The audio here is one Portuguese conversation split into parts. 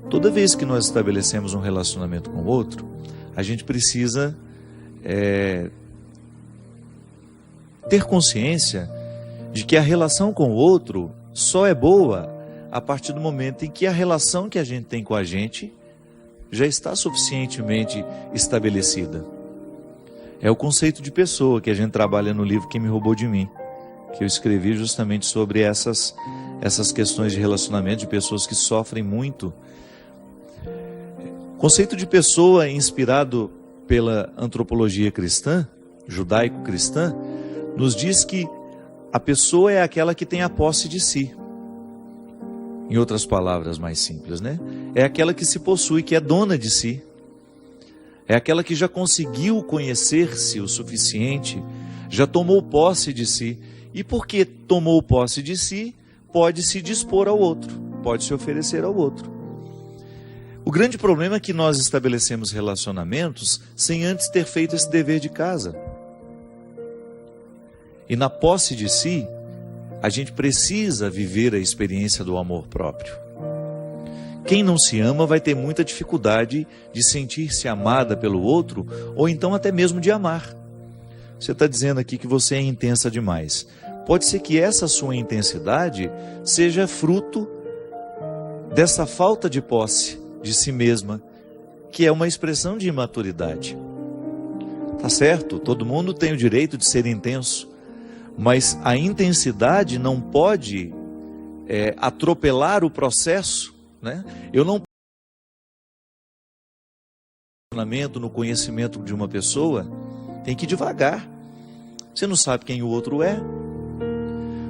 Toda vez que nós estabelecemos um relacionamento com o outro, a gente precisa ter consciência de que a relação com o outro só é boa a partir do momento em que a relação que a gente tem com a gente já está suficientemente estabelecida. É o conceito de pessoa que a gente trabalha no livro Quem Me Roubou de Mim, que eu escrevi justamente sobre essas questões de relacionamento de pessoas que sofrem muito. O conceito de pessoa inspirado pela antropologia cristã, judaico-cristã, nos diz que a pessoa é aquela que tem a posse de si. Em outras palavras mais simples, né? É aquela que se possui, que é dona de si. É aquela que já conseguiu conhecer-se o suficiente, já tomou posse de si. E porque tomou posse de si, pode se dispor ao outro, pode se oferecer ao outro. O grande problema é que nós estabelecemos relacionamentos sem antes ter feito esse dever de casa. E na posse de si, a gente precisa viver a experiência do amor próprio. Quem não se ama vai ter muita dificuldade de sentir-se amada pelo outro, ou então até mesmo de amar. Você está dizendo aqui que você é intensa demais. Pode ser que essa sua intensidade seja fruto dessa falta de posse de si mesma, que é uma expressão de imaturidade. Tá certo, todo mundo tem o direito de ser intenso, mas a intensidade não pode atropelar o processo, né? Eu não no conhecimento de uma pessoa, tem que ir devagar. Você não sabe quem o outro é.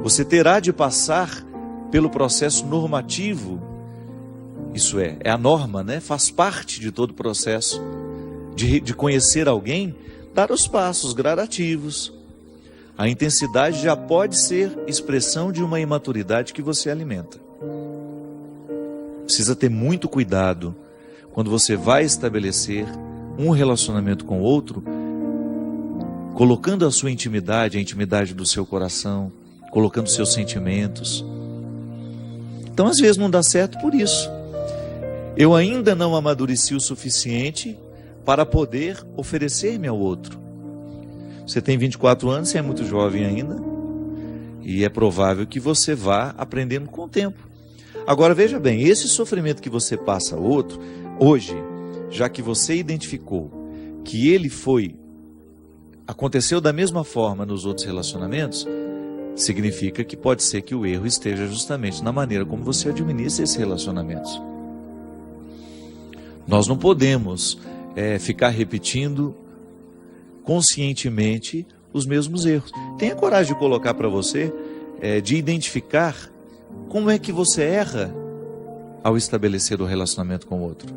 Você terá de passar pelo processo normativo. Isso é a norma, né? Faz parte de todo o processo de conhecer alguém, dar os passos gradativos. A intensidade já pode ser expressão de uma imaturidade que você alimenta. Precisa ter muito cuidado quando você vai estabelecer um relacionamento com o outro, colocando a sua intimidade, a intimidade do seu coração, colocando seus sentimentos. Então, às vezes não dá certo por isso. Eu ainda não amadureci o suficiente para poder oferecer-me ao outro. Você tem 24 anos, você é muito jovem ainda, e é provável que você vá aprendendo com o tempo. Agora veja bem, esse sofrimento que você passa ao outro, hoje, já que você identificou que ele aconteceu da mesma forma nos outros relacionamentos, significa que pode ser que o erro esteja justamente na maneira como você administra esses relacionamentos. Nós não podemos ficar repetindo conscientemente os mesmos erros. Tenha coragem de colocar para você, de identificar como é que você erra ao estabelecer o relacionamento com o outro.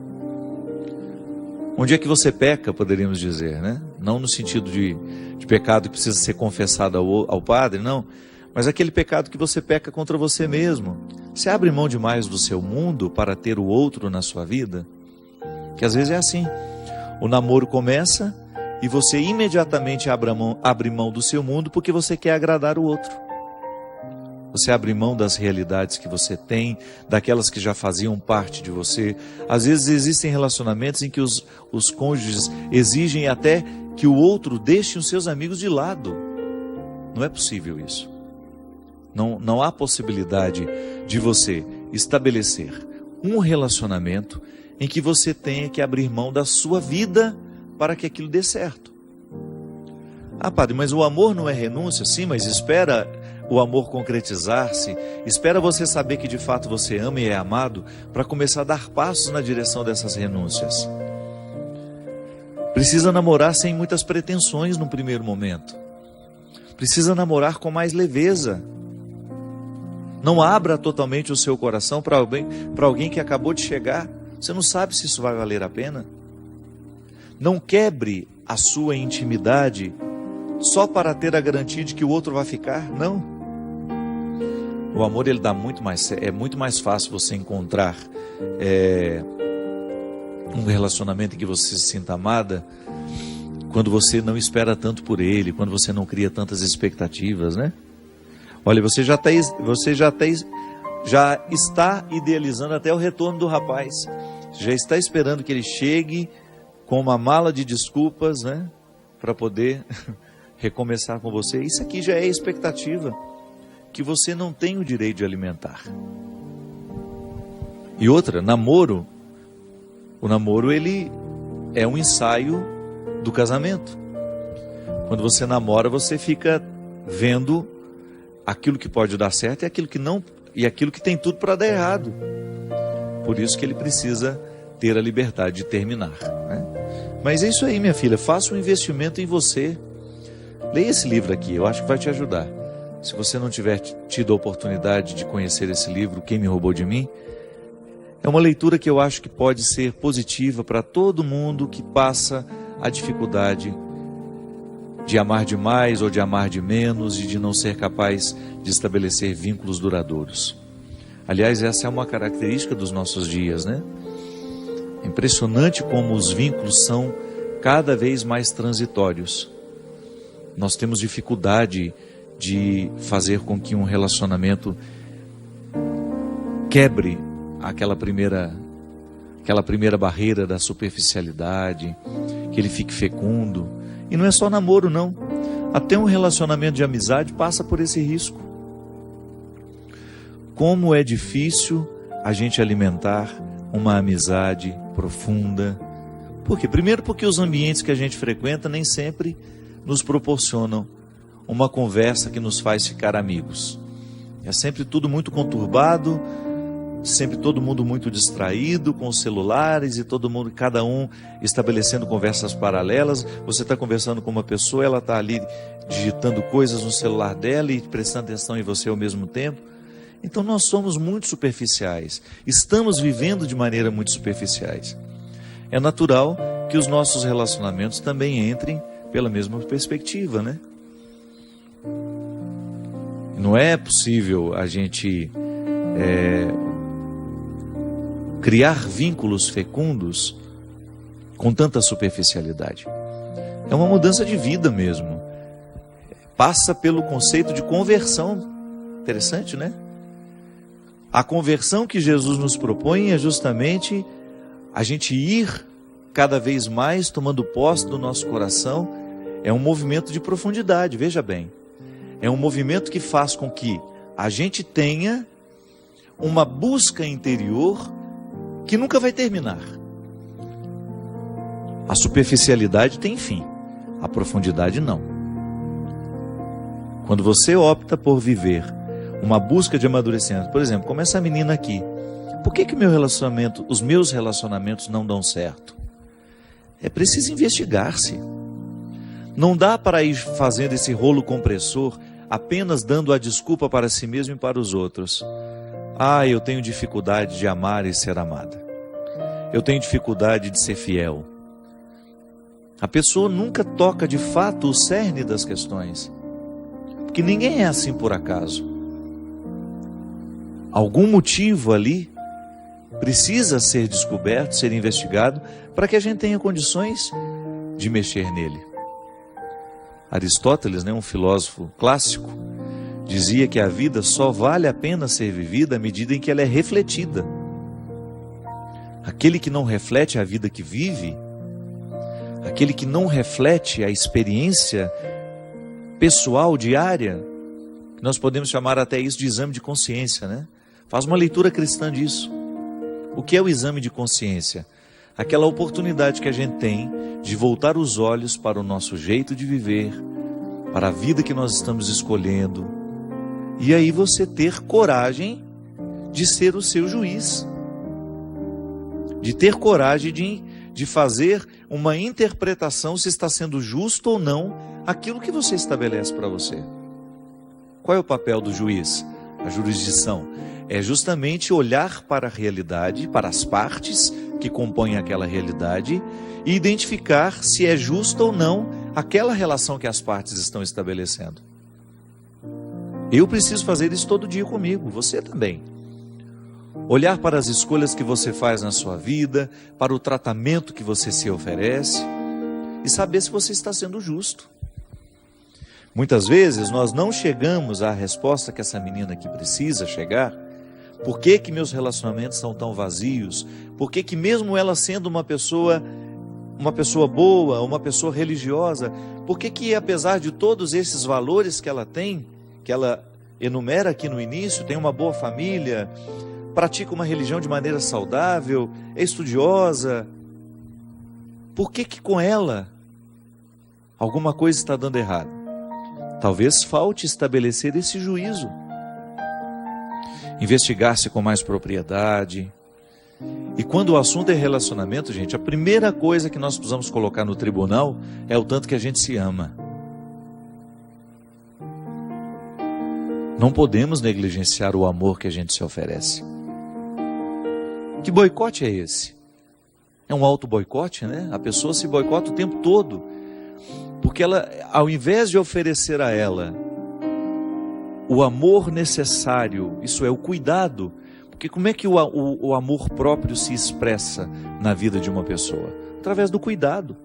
Onde é que você peca, poderíamos dizer, né? Não no sentido de pecado que precisa ser confessado ao padre, não. Mas aquele pecado que você peca contra você mesmo. Você abre mão demais do seu mundo para ter o outro na sua vida? Que às vezes é assim. O namoro começa e você imediatamente abre mão do seu mundo porque você quer agradar o outro. Você abre mão das realidades que você tem, daquelas que já faziam parte de você. Às vezes existem relacionamentos em que os cônjuges exigem até que o outro deixe os seus amigos de lado. Não é possível isso. Não há possibilidade de você estabelecer um relacionamento em que você tenha que abrir mão da sua vida para que aquilo dê certo. Ah, padre, mas o amor não é renúncia? Sim, mas espera o amor concretizar-se, espera você saber que de fato você ama e é amado, para começar a dar passos na direção dessas renúncias. Precisa namorar sem muitas pretensões no primeiro momento. Precisa namorar com mais leveza. Não abra totalmente o seu coração para alguém que acabou de chegar. Você não sabe se isso vai valer a pena. Não quebre a sua intimidade só para ter a garantia de que o outro vai ficar. Não. O amor ele dá é muito mais fácil você encontrar um relacionamento em que você se sinta amada quando você não espera tanto por ele, quando você não cria tantas expectativas, né? Olha, você já está já está idealizando até o retorno do rapaz, já está esperando que ele chegue com uma mala de desculpas, né, para poder recomeçar com você. Isso aqui já é expectativa que você não tem o direito de alimentar. E outra, namoro. O namoro, ele é um ensaio do casamento. Quando você namora, você fica vendo aquilo que pode dar certo e aquilo que não, e aquilo que tem tudo para dar errado. Por isso que ele precisa ter a liberdade de terminar, né? Mas é isso aí, minha filha, faça um investimento em você. Leia esse livro aqui, eu acho que vai te ajudar. Se você não tiver tido a oportunidade de conhecer esse livro, Quem Me Roubou de Mim, é uma leitura que eu acho que pode ser positiva para todo mundo que passa a dificuldade de amar demais ou de amar de menos e de não ser capaz de estabelecer vínculos duradouros. Aliás, essa é uma característica dos nossos dias, né? É impressionante como os vínculos são cada vez mais transitórios. Nós temos dificuldade de fazer com que um relacionamento quebre aquela primeira barreira da superficialidade, que ele fique fecundo. E não é só namoro, não. Até um relacionamento de amizade passa por esse risco. Como é difícil a gente alimentar uma amizade profunda. Por quê? Primeiro porque os ambientes que a gente frequenta nem sempre nos proporcionam uma conversa que nos faz ficar amigos. É sempre tudo muito conturbado, sempre todo mundo muito distraído com os celulares e todo mundo, cada um estabelecendo conversas paralelas. Você está conversando com uma pessoa, ela está ali digitando coisas no celular dela e prestando atenção em você ao mesmo tempo. Então nós somos muito superficiais, estamos vivendo de maneira muito superficiais. É natural que os nossos relacionamentos também entrem pela mesma perspectiva, né? Não é possível a gente criar vínculos fecundos com tanta superficialidade. É uma mudança de vida mesmo. Passa pelo conceito de conversão. Interessante, né? A conversão que Jesus nos propõe é justamente a gente ir cada vez mais tomando posse do nosso coração. É um movimento de profundidade, veja bem. É um movimento que faz com que a gente tenha uma busca interior que nunca vai terminar. A superficialidade tem fim, a profundidade não. Quando você opta por viver uma busca de amadurecimento, por exemplo, como essa menina aqui, por que os meus relacionamentos não dão certo? É preciso investigar-se. Não dá para ir fazendo esse rolo compressor apenas dando a desculpa para si mesmo e para os outros. Ah, eu tenho dificuldade de amar e ser amada. Eu tenho dificuldade de ser fiel. A pessoa nunca toca de fato o cerne das questões. Porque ninguém é assim por acaso. Algum motivo ali precisa ser descoberto, ser investigado, para que a gente tenha condições de mexer nele. Aristóteles, um filósofo clássico, dizia que a vida só vale a pena ser vivida à medida em que ela é refletida. Aquele que não reflete a vida que vive, aquele que não reflete a experiência pessoal diária, nós podemos chamar até isso de exame de consciência, né? Faz uma leitura cristã disso. O que é o exame de consciência? Aquela oportunidade que a gente tem de voltar os olhos para o nosso jeito de viver, para a vida que nós estamos escolhendo, e aí você ter coragem de ser o seu juiz, de ter coragem de fazer uma interpretação se está sendo justo ou não aquilo que você estabelece para você. Qual é o papel do juiz? A jurisdição é justamente olhar para a realidade, para as partes que compõem aquela realidade e identificar se é justa ou não aquela relação que as partes estão estabelecendo. Eu preciso fazer isso todo dia comigo, você também. Olhar para as escolhas que você faz na sua vida, para o tratamento que você se oferece e saber se você está sendo justo. Muitas vezes nós não chegamos à resposta que essa menina aqui precisa chegar, Por que que meus relacionamentos são tão vazios? Por que que mesmo ela sendo uma pessoa boa, uma pessoa religiosa, por que que apesar de todos esses valores que ela tem, que ela enumera aqui no início, tem uma boa família, pratica uma religião de maneira saudável, é estudiosa, por que que com ela alguma coisa está dando errado? Talvez falte estabelecer esse juízo, investigar-se com mais propriedade. E quando o assunto é relacionamento, gente, a primeira coisa que nós precisamos colocar no tribunal é o tanto que a gente se ama. Não podemos negligenciar o amor que a gente se oferece. Que boicote é esse? É um auto-boicote, né? A pessoa se boicota o tempo todo, porque ela, ao invés de oferecer a ela o amor necessário, isso é, o cuidado, porque como é que o amor próprio se expressa na vida de uma pessoa? Através do cuidado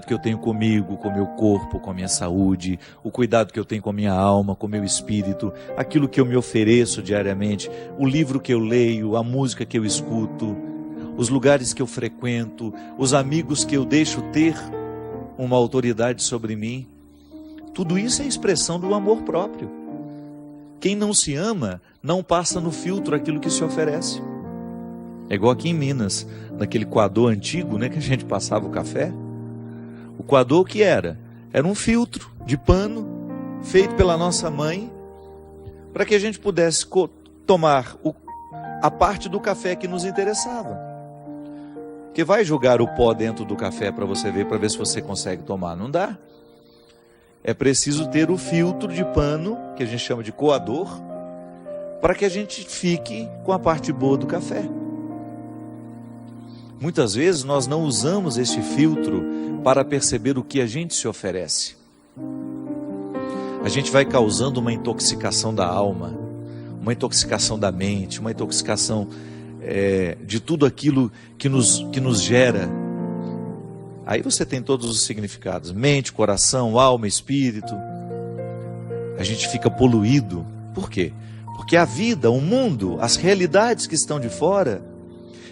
que eu tenho comigo, com o meu corpo, com a minha saúde, o cuidado que eu tenho com a minha alma, com o meu espírito, aquilo que eu me ofereço diariamente, o livro que eu leio, a música que eu escuto, os lugares que eu frequento, os amigos que eu deixo ter uma autoridade sobre mim. Tudo isso é expressão do amor próprio. Quem não se ama, não passa no filtro aquilo que se oferece. É igual aqui em Minas, naquele coador antigo, né, que a gente passava o café. O coador que era um filtro de pano, feito pela nossa mãe, para que a gente pudesse tomar a parte do café que nos interessava. Porque vai jogar o pó dentro do café para você ver, para ver se você consegue tomar. Não dá. É preciso ter o filtro de pano, que a gente chama de coador, para que a gente fique com a parte boa do café. Muitas vezes nós não usamos esse filtro para perceber o que a gente se oferece. A gente vai causando uma intoxicação da alma, uma intoxicação da mente, uma intoxicação de tudo aquilo que nos gera. Aí você tem todos os significados: mente, coração, alma, espírito. A gente fica poluído. Por quê? Porque a vida, o mundo, as realidades que estão de fora,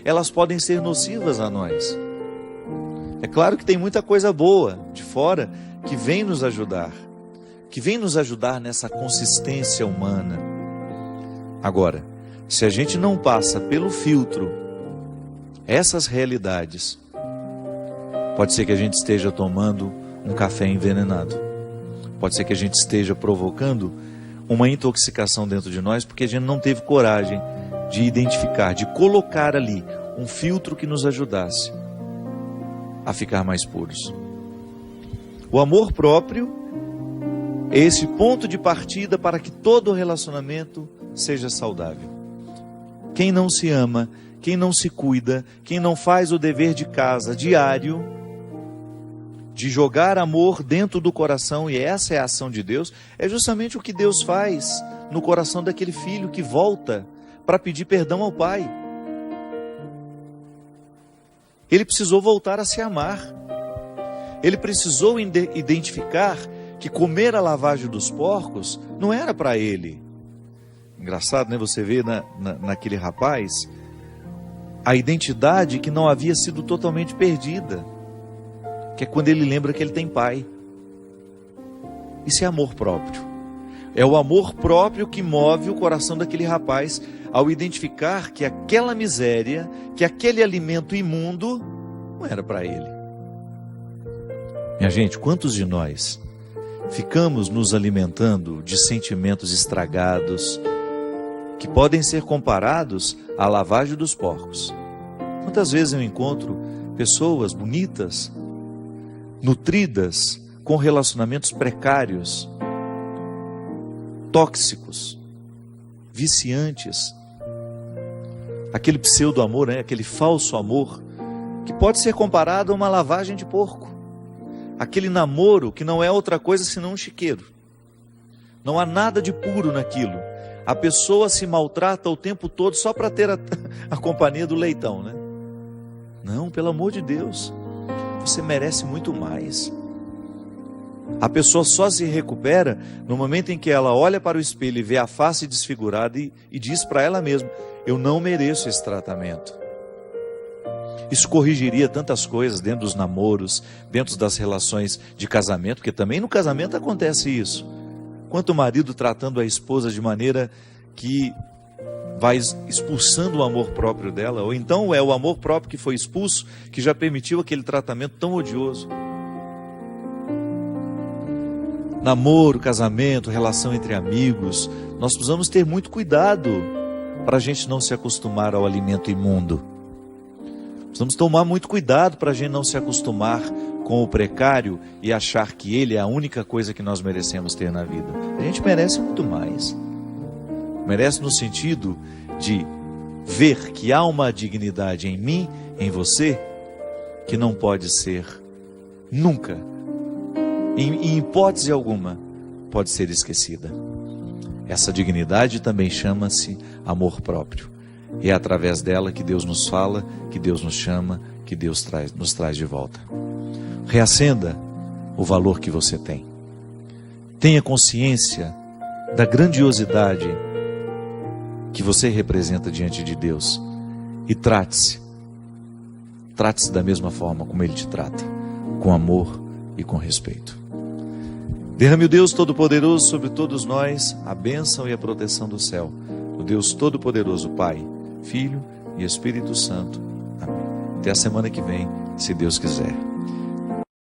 elas podem ser nocivas a nós. É claro que tem muita coisa boa de fora que vem nos ajudar, nessa consistência humana. Agora, se a gente não passa pelo filtro essas realidades, pode ser que a gente esteja tomando um café envenenado. Pode ser que a gente esteja provocando uma intoxicação dentro de nós, porque a gente não teve coragem de identificar, de colocar ali um filtro que nos ajudasse a ficar mais puros. O amor próprio é esse ponto de partida para que todo relacionamento seja saudável. Quem não se ama, quem não se cuida, quem não faz o dever de casa diário, de jogar amor dentro do coração, e essa é a ação de Deus, é justamente o que Deus faz no coração daquele filho que volta para pedir perdão ao pai. Ele precisou voltar a se amar. Ele precisou identificar que comer a lavagem dos porcos não era para ele. Engraçado, né? Você vê naquele rapaz a identidade que não havia sido totalmente perdida, que é quando ele lembra que ele tem pai. Isso é amor próprio. É o amor próprio que move o coração daquele rapaz ao identificar que aquela miséria, que aquele alimento imundo não era para ele. Minha gente, quantos de nós ficamos nos alimentando de sentimentos estragados que podem ser comparados à lavagem dos porcos? Quantas vezes eu encontro pessoas bonitas, nutridas, com relacionamentos precários, tóxicos, viciantes, aquele pseudo-amor, né? Aquele falso amor, que pode ser comparado a uma lavagem de porco, aquele namoro que não é outra coisa senão um chiqueiro, não há nada de puro naquilo, a pessoa se maltrata o tempo todo só para ter a companhia do leitão, né? Não, pelo amor de Deus, você merece muito mais. A pessoa só se recupera no momento em que ela olha para o espelho e vê a face desfigurada e diz para ela mesma: eu não mereço esse tratamento. Isso corrigiria tantas coisas dentro dos namoros, dentro das relações de casamento, porque também no casamento acontece isso. Quanto o marido tratando a esposa de maneira que vai expulsando o amor próprio dela, ou então é o amor próprio que foi expulso, que já permitiu aquele tratamento tão odioso. Namoro, casamento, relação entre amigos, nós precisamos ter muito cuidado para a gente não se acostumar ao alimento imundo. Precisamos tomar muito cuidado para a gente não se acostumar com o precário e achar que ele é a única coisa que nós merecemos ter na vida. A gente merece muito mais. Merece no sentido de ver que há uma dignidade em mim, em você, que não pode ser nunca, em hipótese alguma, pode ser esquecida. Essa dignidade também chama-se amor próprio. E é através dela que Deus nos fala, que Deus nos chama, que Deus nos traz de volta. Reacenda o valor que você tem. Tenha consciência da grandiosidade que você representa diante de Deus. E trate-se da mesma forma como Ele te trata, com amor e com respeito. Derrame o Deus Todo-Poderoso sobre todos nós a bênção e a proteção do céu. O Deus Todo-Poderoso, Pai, Filho e Espírito Santo. Amém. Até a semana que vem, se Deus quiser.